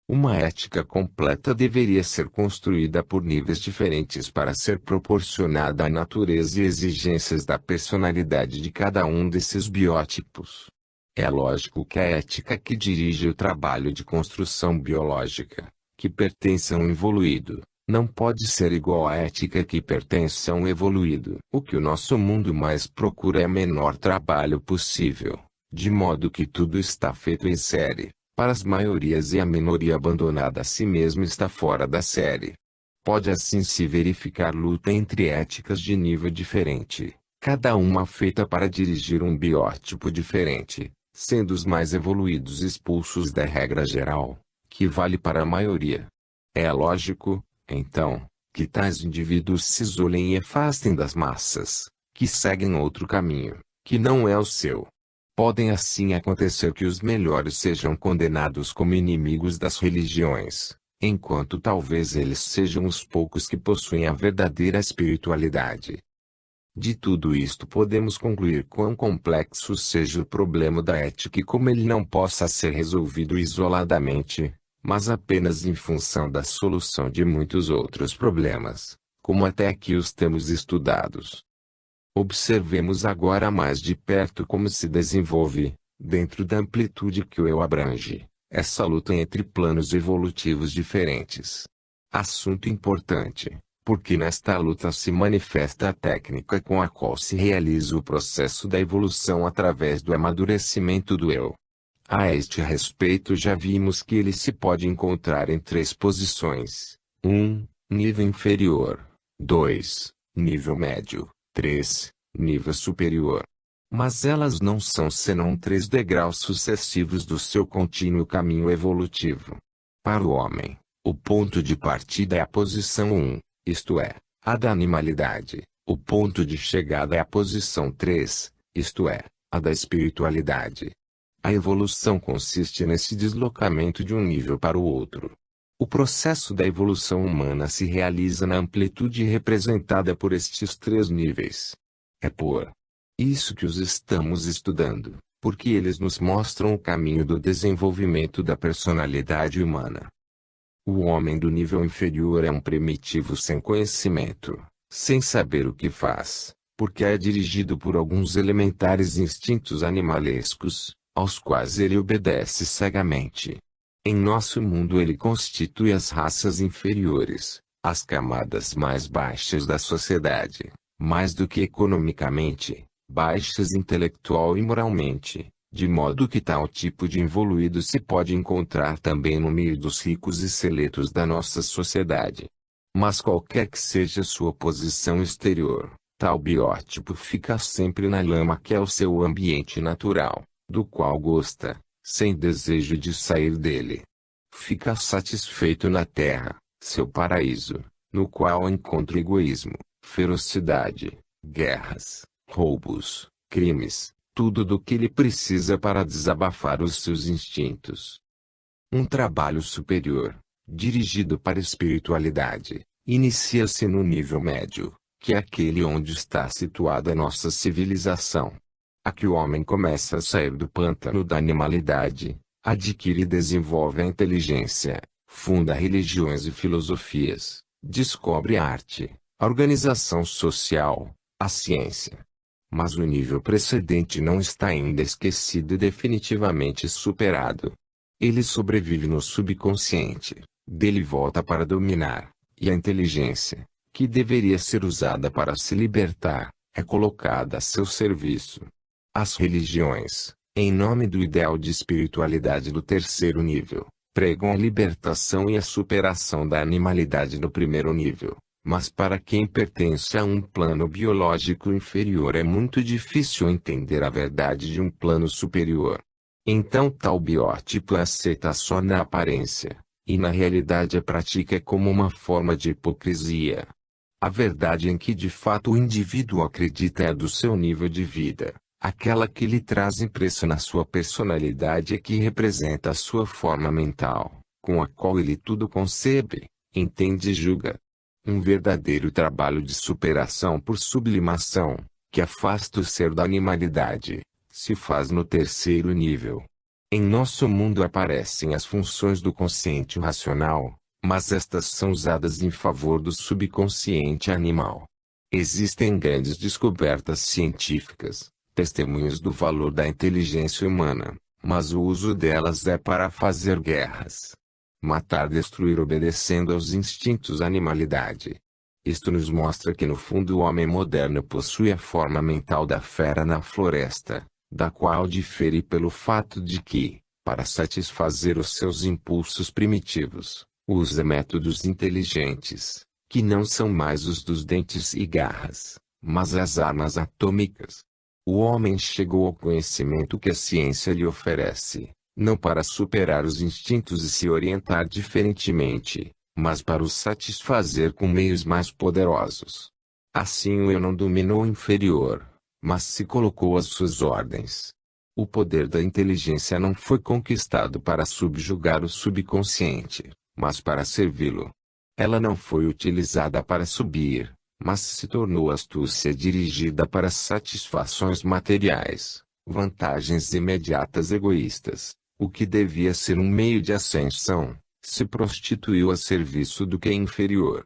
Uma ética completa deveria ser construída por níveis diferentes para ser proporcionada à natureza e exigências da personalidade de cada um desses biótipos. É lógico que a ética que dirige o trabalho de construção biológica, que pertence a um evoluído, não pode ser igual à ética que pertence a um evoluído. O que o nosso mundo mais procura é menor trabalho possível, de modo que tudo está feito em série. Para as maiorias e a minoria abandonada a si mesmo está fora da série. Pode assim se verificar luta entre éticas de nível diferente, cada uma feita para dirigir um biótipo diferente, sendo os mais evoluídos expulsos da regra geral, que vale para a maioria. É lógico, então, que tais indivíduos se isolem e afastem das massas, que seguem outro caminho, que não é o seu. Podem assim acontecer que os melhores sejam condenados como inimigos das religiões, enquanto talvez eles sejam os poucos que possuem a verdadeira espiritualidade. De tudo isto podemos concluir quão complexo seja o problema da ética e como ele não possa ser resolvido isoladamente, mas apenas em função da solução de muitos outros problemas, como até aqui os temos estudados. Observemos agora mais de perto como se desenvolve, dentro da amplitude que o eu abrange, essa luta entre planos evolutivos diferentes. Assunto importante, porque nesta luta se manifesta a técnica com a qual se realiza o processo da evolução através do amadurecimento do eu. A este respeito já vimos que ele se pode encontrar em três posições: 1. Nível inferior. 2. Nível médio. 3. Nível superior. Mas elas não são senão três degraus sucessivos do seu contínuo caminho evolutivo. Para o homem, o ponto de partida é a posição 1, isto é, a da animalidade. O ponto de chegada é a posição 3, isto é, a da espiritualidade. A evolução consiste nesse deslocamento de um nível para o outro. O processo da evolução humana se realiza na amplitude representada por estes três níveis. É por isso que os estamos estudando, porque eles nos mostram o caminho do desenvolvimento da personalidade humana. O homem do nível inferior é um primitivo sem conhecimento, sem saber o que faz, porque é dirigido por alguns elementares instintos animalescos, aos quais ele obedece cegamente. Em nosso mundo ele constitui as raças inferiores, as camadas mais baixas da sociedade, mais do que economicamente, baixas intelectual e moralmente, de modo que tal tipo de evoluído se pode encontrar também no meio dos ricos e seletos da nossa sociedade. Mas qualquer que seja sua posição exterior, tal biótipo fica sempre na lama que é o seu ambiente natural, do qual gosta, sem desejo de sair dele. Fica satisfeito na terra, seu paraíso, no qual encontra egoísmo, ferocidade, guerras, roubos, crimes, tudo do que ele precisa para desabafar os seus instintos. Um trabalho superior, dirigido para a espiritualidade, inicia-se no nível médio, que é aquele onde está situada a nossa civilização. Aqui o homem começa a sair do pântano da animalidade, adquire e desenvolve a inteligência, funda religiões e filosofias, descobre a arte, a organização social, a ciência. Mas o nível precedente não está ainda esquecido e definitivamente superado. Ele sobrevive no subconsciente, dele volta para dominar, e a inteligência, que deveria ser usada para se libertar, é colocada a seu serviço. As religiões, em nome do ideal de espiritualidade do terceiro nível, pregam a libertação e a superação da animalidade no primeiro nível. Mas para quem pertence a um plano biológico inferior é muito difícil entender a verdade de um plano superior. Então tal biótipo é aceita só na aparência, e na realidade a pratica como uma forma de hipocrisia. A verdade em que de fato o indivíduo acredita é a do seu nível de vida, aquela que lhe traz impresso na sua personalidade e que representa a sua forma mental, com a qual ele tudo concebe, entende e julga. Um verdadeiro trabalho de superação por sublimação, que afasta o ser da animalidade, se faz no terceiro nível. Em nosso mundo aparecem as funções do consciente racional, mas estas são usadas em favor do subconsciente animal. Existem grandes descobertas científicas, testemunhos do valor da inteligência humana, mas o uso delas é para fazer guerras. Matar, destruir obedecendo aos instintos animalidade. Isto nos mostra que no fundo o homem moderno possui a forma mental da fera na floresta, da qual difere pelo fato de que, para satisfazer os seus impulsos primitivos, usa métodos inteligentes, que não são mais os dos dentes e garras, mas as armas atômicas. O homem chegou ao conhecimento que a ciência lhe oferece, não para superar os instintos e se orientar diferentemente, mas para os satisfazer com meios mais poderosos. Assim o eu não dominou o inferior, mas se colocou às suas ordens. O poder da inteligência não foi conquistado para subjugar o subconsciente, mas para servi-lo. Ela não foi utilizada para subir, mas se tornou astúcia dirigida para satisfações materiais, vantagens imediatas egoístas. O que devia ser um meio de ascensão, se prostituiu a serviço do que é inferior.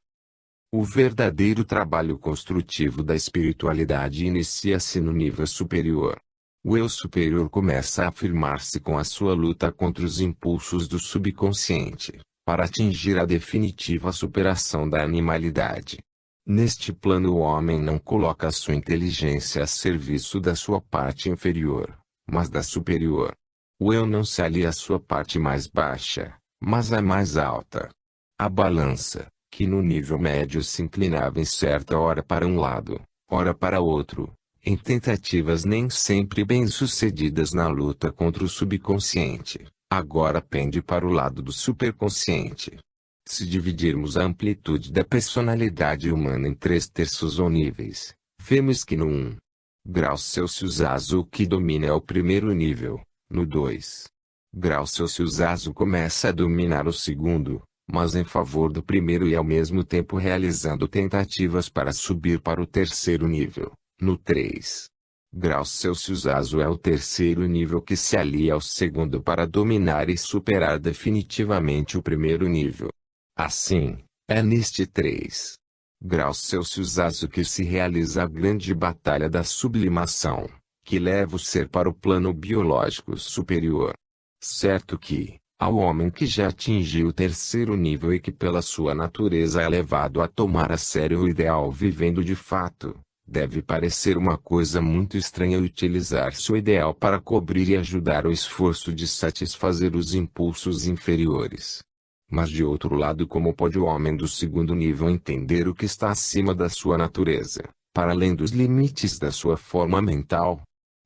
O verdadeiro trabalho construtivo da espiritualidade inicia-se no nível superior. O eu superior começa a afirmar-se com a sua luta contra os impulsos do subconsciente, para atingir a definitiva superação da animalidade. Neste plano o homem não coloca a sua inteligência a serviço da sua parte inferior, mas da superior. O eu não se alia à sua parte mais baixa, mas à mais alta. A balança, que no nível médio se inclinava em certa hora para um lado, ora para outro, em tentativas nem sempre bem-sucedidas na luta contra o subconsciente, agora pende para o lado do superconsciente. Se dividirmos a amplitude da personalidade humana em 3/3 ou níveis, vemos que no 1 grau Celsius o que domina é o primeiro nível, no 2 grau Celsius o começa a dominar o segundo, mas em favor do primeiro e ao mesmo tempo realizando tentativas para subir para o terceiro nível. No 3 grau Celsius é o terceiro nível que se alia ao segundo para dominar e superar definitivamente o primeiro nível. Assim, é neste 3 grau Celsius que se realiza a grande batalha da sublimação, que leva o ser para o plano biológico superior. Certo que, ao homem que já atingiu o terceiro nível e que pela sua natureza é levado a tomar a sério o ideal vivendo de fato, deve parecer uma coisa muito estranha utilizar seu ideal para cobrir e ajudar o esforço de satisfazer os impulsos inferiores. Mas de outro lado, como pode o homem do segundo nível entender o que está acima da sua natureza, para além dos limites da sua forma mental?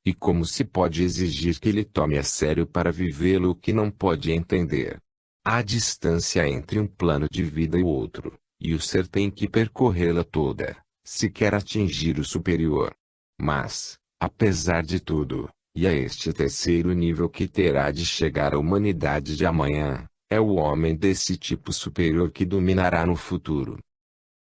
E como se pode exigir que ele tome a sério para vivê-lo o que não pode entender? Há distância entre um plano de vida e o outro, e o ser tem que percorrê-la toda, se quer atingir o superior. Mas, apesar de tudo, e a este terceiro nível que terá de chegar a humanidade de amanhã, é o homem desse tipo superior que dominará no futuro.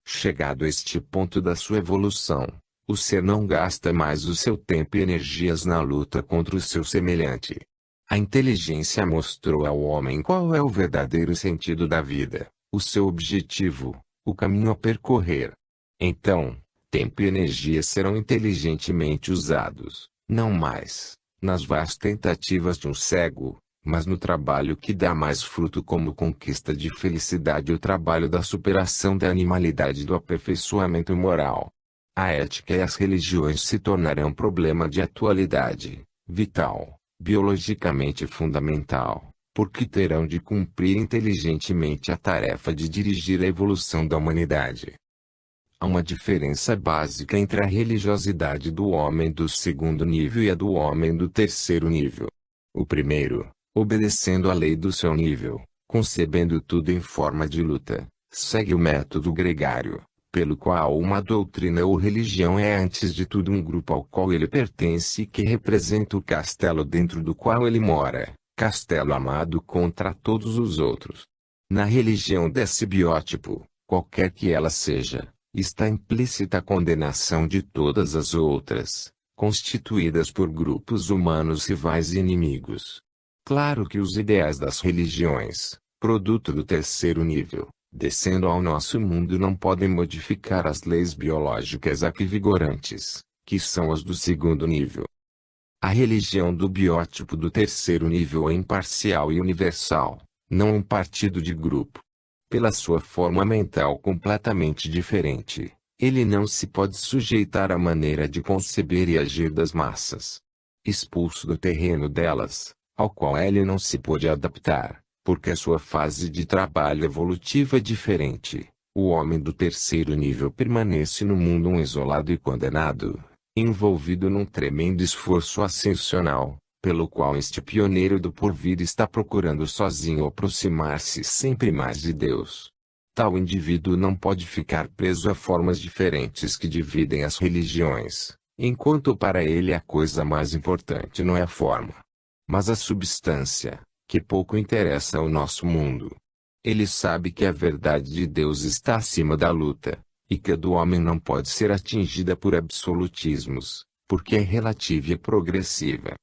Chegado a este ponto da sua evolução, o ser não gasta mais o seu tempo e energias na luta contra o seu semelhante. A inteligência mostrou ao homem qual é o verdadeiro sentido da vida, o seu objetivo, o caminho a percorrer. Então, tempo e energia serão inteligentemente usados, não mais, nas vãs tentativas de um cego, mas no trabalho que dá mais fruto como conquista de felicidade e o trabalho da superação da animalidade e do aperfeiçoamento moral. A ética e as religiões se tornarão problema de atualidade, vital, biologicamente fundamental, porque terão de cumprir inteligentemente a tarefa de dirigir a evolução da humanidade. Há uma diferença básica entre a religiosidade do homem do segundo nível e a do homem do terceiro nível. O primeiro, obedecendo à lei do seu nível, concebendo tudo em forma de luta, segue o método gregário, pelo qual uma doutrina ou religião é antes de tudo um grupo ao qual ele pertence e que representa o castelo dentro do qual ele mora, castelo amado contra todos os outros. Na religião desse biótipo, qualquer que ela seja, está implícita a condenação de todas as outras, constituídas por grupos humanos rivais e inimigos. Claro que os ideais das religiões, produto do terceiro nível, descendo ao nosso mundo não podem modificar as leis biológicas aqui vigorantes, que são as do segundo nível. A religião do biótipo do terceiro nível é imparcial e universal, não um partido de grupo. Pela sua forma mental completamente diferente, ele não se pode sujeitar à maneira de conceber e agir das massas. Expulso do terreno delas, ao qual ele não se pôde adaptar, porque a sua fase de trabalho evolutivo é diferente, o homem do terceiro nível permanece no mundo um isolado e condenado, envolvido num tremendo esforço ascensional, pelo qual este pioneiro do porvir está procurando sozinho aproximar-se sempre mais de Deus. Tal indivíduo não pode ficar preso a formas diferentes que dividem as religiões, enquanto para ele a coisa mais importante não é a forma, mas a substância, que pouco interessa ao nosso mundo. Ele sabe que a verdade de Deus está acima da luta, e que a do homem não pode ser atingida por absolutismos, porque é relativa e progressiva.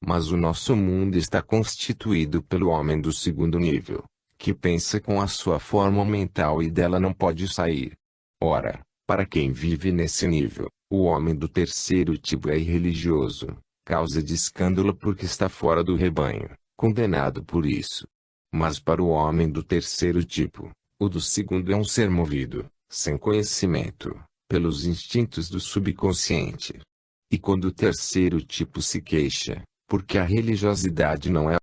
Mas o nosso mundo está constituído pelo homem do segundo nível, que pensa com a sua forma mental e dela não pode sair. Ora, para quem vive nesse nível, o homem do terceiro tipo é irreligioso, causa de escândalo porque está fora do rebanho, condenado por isso. Mas para o homem do terceiro tipo, o do segundo é um ser movido, sem conhecimento, pelos instintos do subconsciente. E quando o terceiro tipo se queixa, porque a religiosidade não é